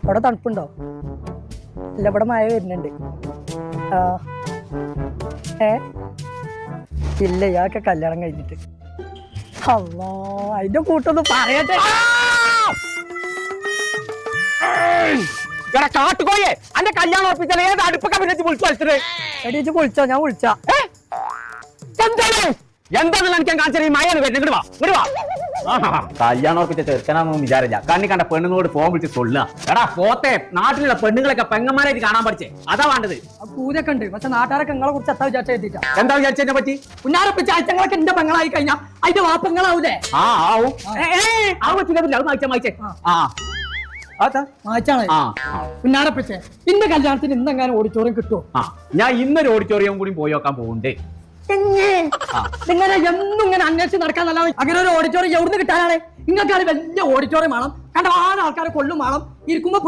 അവിടെ തണുപ്പുണ്ടോ? ഇല്ല, ഇവിടെ മഴ വരുന്നുണ്ട്. ആ ഇല്ല, ഇയാൾക്ക് കല്യാണം കഴിഞ്ഞിട്ട്. അല്ലാ, അതിന്റെ കൂട്ടൊന്ന് പറയട്ടെ. കാട്ടുകോയെ അന്റെ കല്യാണം ഉറപ്പിച്ചാൽ ഏത് അടുപ്പൊക്കെ പിന്നെ വിളിച്ചു വലിച്ചത്? എടീച്ച് വിളിച്ചോ? ഞാൻ വിളിച്ചാ എന്താണെന്ന് എനിക്ക് കാണിച്ചാൽ ഈ മയാണ് വരുന്നത്. കല്യാണം ഉറപ്പിച്ച ചെറുക്കനാണെന്ന് വിചാരില്ല. കണ്ണി കണ്ട പെണ്ണുങ്ങളോട് ഫോൺ വിളിച്ച് കൊള്ളുക. എടാ പോത്തെ, നാട്ടിലുള്ള പെണ്ണുങ്ങളൊക്കെ പെങ്ങന്മാരായിട്ട് കാണാൻ പഠിച്ചേ. അതാ വേണ്ടത്. പൂരൊക്കെ ഉണ്ട്, പക്ഷെ നാട്ടുകാരൊക്കെ നിങ്ങളെ കുറിച്ച് എത്താ വിചാരിച്ചാ എത്തിച്ചാ. എന്താ വിചാരിച്ചതിനെ പറ്റി? ഉന്നാരപ്പിച്ച അയച്ചങ്ങളൊക്കെ എന്റെ പെങ്ങളായി കഴിഞ്ഞാ അതിന്റെ വാപ്പങ്ങളാവൂലേ? ആവും. അത് പറ്റില്ല, അത് മായിച്ചേ. ഉന്നാരപ്പിച്ചേ ഇന്ന് കല്യാണത്തിന് ഇന്നെങ്ങാനും ഓഡിറ്റോറിയം കിട്ടുമോ? ഞാൻ ഇന്നൊരു ഓഡിറ്റോറിയം കൂടി പോയി നോക്കാൻ പോകുന്നുണ്ട്. ഇങ്ങനെ എന്നും ഇങ്ങനെ അന്വേഷിച്ച് നടക്കാന്നല്ല. അങ്ങനെ ഒരു ഓഡിറ്റോറിയം എവിടുന്ന് കിട്ടാനാണ്? നിങ്ങൾക്കാണ് വലിയ ഓഡിറ്റോറിയം വേണം, കണ്ട ആൾക്കാരെ കൊള്ളും വേണം, ഇരിക്കുമ്പോ